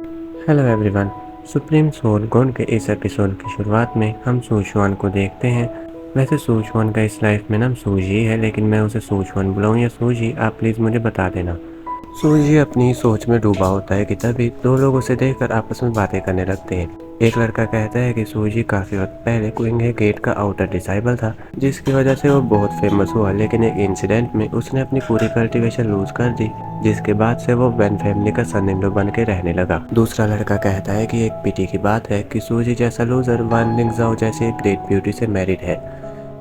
Hello everyone. Supreme soul गोन के इस episode की शुरुआत में हम सूचवान को देखते हैं। वैसे सूचवान का इस लाइफ में नाम सूजी है, लेकिन मैं उसे सूचवान बुलाऊं या सूजी, आप प्लीज़ मुझे बता देना। सूजी अपनी सोच में डूबा होता है कि तभी दो लोग उसे देखकर आपस में बातें करने लगते हैं। एक लड़का कहता है कि सूजी काफ़ी वक्त पहले क्वीन गेट का आउटर डिसाइबल था, जिसकी वजह से वो बहुत फेमस हुआ, लेकिन एक इंसिडेंट में उसने अपनी पूरी कल्टीवेशन लूज कर दी, जिसके बाद से वो वैन फैमिली का सन इन लॉ बन के रहने लगा। दूसरा लड़का कहता है कि एक पिटी की बात है कि सूजी जैसा लूजर वान लिंगजाओ जैसी एक ग्रेट ब्यूटी से मैरिड है।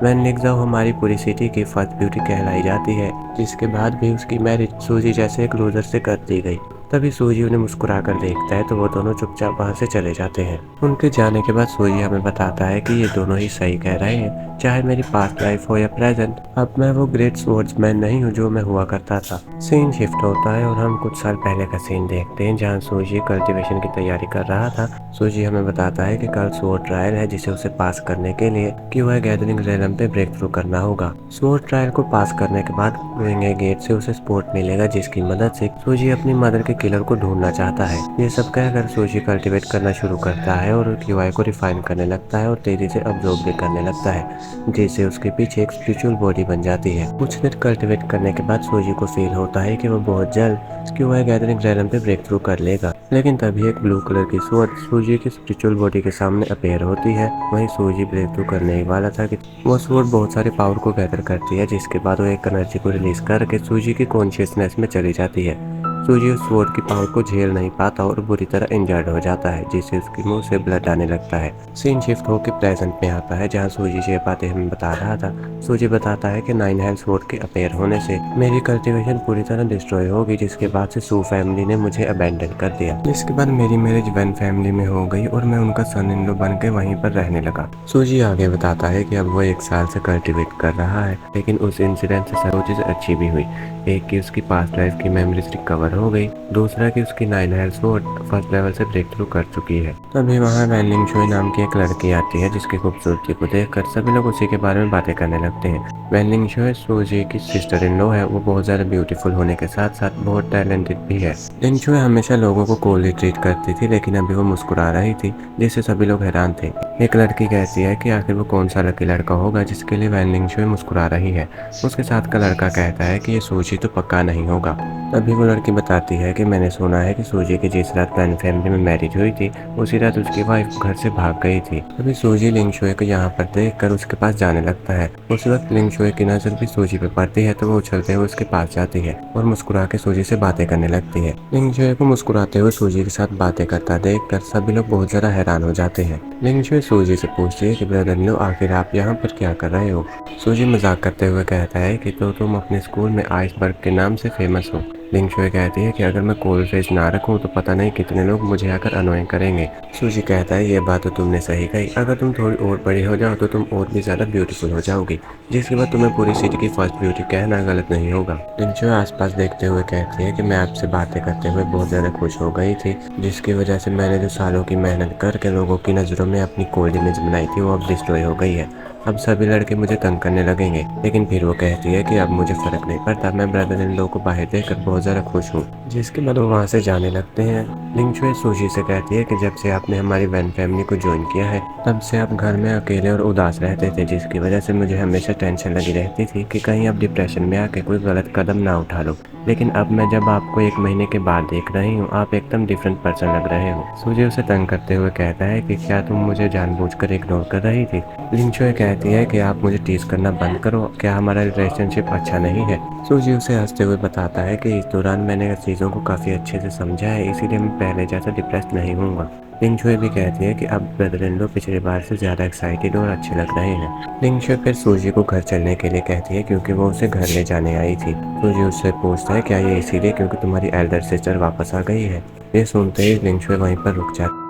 वैन लिंगजाओ हमारी पूरी सिटी की फर्स्ट ब्यूटी कहलाई जाती है, जिसके बाद भी उसकी मैरिज सूजी जैसे एक लूजर से कर दी गई। तभी सूजी उन्हें मुस्कुराकर देखता है तो वो दोनों चुपचाप वहाँ से चले जाते हैं। उनके जाने के बाद सूजी हमें बताता है कि ये दोनों ही सही कह रहे हैं, चाहे मेरी पास्ट लाइफ हो या प्रेजेंट, अब मैं वो ग्रेट स्वर्ड्समैन नहीं हूँ जो मैं हुआ करता था। सीन शिफ्ट होता है और हम कुछ साल पहले का सीन देखते हैं, जहाँ सूजी कल्टीवेशन की तैयारी कर रहा था। सूजी हमें बताता है कि कल स्वॉर्ड ट्रायल है, जिसे उसे पास करने के लिए क्यूआई गैदरिंग रेलम पे ब्रेक थ्रू करना होगा। स्वॉर्ड ट्रायल को पास करने के बाद क्यूआई गेट से उसे सपोर्ट मिलेगा, जिसकी मदद से सूजी अपनी मदर के किलर को ढूंढना चाहता है। ये सब कहकर सूजी कल्टीवेट करना शुरू करता है और क्यूआई को रिफाइन करने लगता है और तेजी से अब्जॉर्ब भी करने लगता है, जिससे उसके पीछे एक स्पिरिचुअल बॉडी बन जाती है। कुछ दिन कल्टीवेट करने के बाद सूजी को फील होता है कि वो बहुत जल्द क्यूआई गैदरिंग रेलम पे ब्रेक थ्रू कर लेगा, लेकिन तभी एक ब्लू कलर की स्वॉर्ड सूजी की स्पिरिचुअल बॉडी के सामने अपेयर होती है। वहीं सूजी ब्रेक थ्रू करने ही वाला था कि वो स्वॉर्ड बहुत सारे पावर को गैदर करती है, जिसके बाद वो एक एनर्जी को रिलीज करके सूजी की कॉन्शियसनेस में चली जाती है। सूजी उस स्वॉर्ड की पावर को झेल नहीं पाता और बुरी तरह इंजर्ड हो जाता है, जिससे उसकी मुंह से ब्लड आने लगता है। सीन शिफ्ट होकर प्रेजेंट में आता है, जहां सूजी ये बातें हमें बता रहा था। सूजी बताता है कि 9 हेल्थ स्वॉर्ड के अपेयर होने से मेरी कल्टीवेशन पूरी तरह डिस्ट्रॉय होगी, जिसके बाद से सू फैमिली ने मुझे अबैंडन कर दिया। जिसके बाद मेरी मैरिज वैन फैमिली में हो गई और मैं उनका सन इन लॉ बन के वहीं पर रहने लगा। सूजी आगे बताता है कि अब वो 1 साल से कल्टीवेट कर रहा है, लेकिन उस इंसिडेंट से सब चीज़ अच्छी भी हुई। एक कि उसकी पास्ट लाइफ की मेमोरीज रिकवर हो गई, दूसरा कि उसकी 9 हेल्थ स्वॉर्ड फर्स्ट लेवल से ब्रेक थ्रू कर चुकी है। तभी वहाँ वैन लिंगशुई नाम की एक लड़की आती है, जिसकी खूबसूरती को देखकर सभी लोग उसी के बारे में बातें करने लगते हैं। वैन लिंगशुई सूजी की सिस्टर इन लॉ है। वो बहुत ज़्यादा ब्यूटीफुल होने के साथ साथ बहुत टैलेंटेड भी है। लिंगशुई हमेशा लोगों को कोल्डली ट्रीट करती थी, लेकिन अभी वो मुस्कुरा रही थी, जिससे सभी लोग हैरान थे। एक लड़की कहती है कि आखिर वो कौन सा लकी लड़का होगा जिसके लिए वैन लिंगशुई मुस्कुरा रही है। उसके साथ का लड़का कहता है कि ये सूजी तो पक्का नहीं होगा। तभी वो लड़की बताती है कि मैंने सुना है कि सूजी की जिस रात वैन फैमिली में मैरिज हुई थी, उसी रात उसकी वाइफ घर से भाग गई थी। तभी सूजी लिंगशुई को यहाँ पर देखकर उसके पास जाने लगता है। उस वक्त लिंगशुई की नजर भी सूजी पे पड़ती है, तो वो उछलते हुए उसके पास जाती है और मुस्कुरा के सूजी से बातें करने लगती है। लिंगशुई को मुस्कुराते हुए सूजी के साथ बातें करता देखकर सभी लोग बहुत ज्यादा हैरान हो जाते हैं। लिंगशुई सूजी से पूछती है कि ब्रदर इन लॉ, आखिर आप यहाँ पर क्या कर रहे हो। सूजी मजाक करते हुए कहता है कि तो तुम अपने स्कूल में आइसबर्ग के नाम से फेमस हो। लिंगशुई कहती है कि अगर मैं कोल्ड फेस ना रखूं तो पता नहीं कितने लोग मुझे आकर अनोइंग करेंगे। सूजी कहता है ये बात तो तुमने सही कही, अगर तुम थोड़ी और बड़ी हो जाओ तो तुम और भी ज्यादा ब्यूटीफुल हो जाओगी, जिसके बाद तुम्हें पूरी सिटी की फर्स्ट ब्यूटी कहना गलत नहीं होगा। लिंगशुई आसपास देखते हुए कहती है कि मैं आपसे बातें करते हुए बहुत ज्यादा खुश हो गई थी, जिसकी वजह से मैंने जो सालों की मेहनत करके लोगों की नजरों में अपनी कोल्ड इमेज बनाई थी वो अब डिस्ट्रॉय हो गई है। अब सभी लड़के मुझे तंग करने लगेंगे, लेकिन फिर वो कहती है कि अब मुझे फर्क नहीं पड़ता, मैं ब्रदर इन लॉ को बाहर देखकर बहुत ज़्यादा खुश हूँ। जिसके बाद वो वहाँ से जाने लगते हैं। लिंगशुई सूजी से कहती है कि जब से आपने हमारी वैन फैमिली को ज्वाइन किया है, तब से आप घर में अकेले और उदास रहते थे, जिसकी वजह से मुझे हमेशा टेंशन लगी रहती थी कि कहीं आप डिप्रेशन में आके कोई गलत कदम ना उठा लो। लेकिन अब मैं जब आपको 1 महीने के बाद देख रही हूँ, आप एकदम डिफरेंट पर्सन लग रहे हो। सूजी उसे तंग करते हुए कहता है कि क्या तुम मुझे जानबूझकर इग्नोर कर रही थी। लिंगशुई कहती है कि आप मुझे टीज करना बंद करो, क्या हमारा रिलेशनशिप अच्छा नहीं है। सूजी उसे हंसते हुए बताता है कि इस दौरान मैंने चीज़ों को काफ़ी अच्छे से समझा है, इसीलिए मैं पहले जैसा डिप्रेस्ड नहीं हूँगा। लिंगशुई भी कहती है कि अब ब्रदर इन लॉ पिछली बार से ज़्यादा एक्साइटेड और अच्छे लग रहे हैं। लिंगशुई फिर सूजी को घर चलने के लिए कहती है, क्योंकि वो उसे घर ले जाने आई थी। सूजी उससे पूछता है क्या ये इसीलिए क्योंकि तुम्हारी एल्डर सिस्टर वापस आ गई है। ये सुनते ही लिंगशुई वहीं पर रुक जाती है।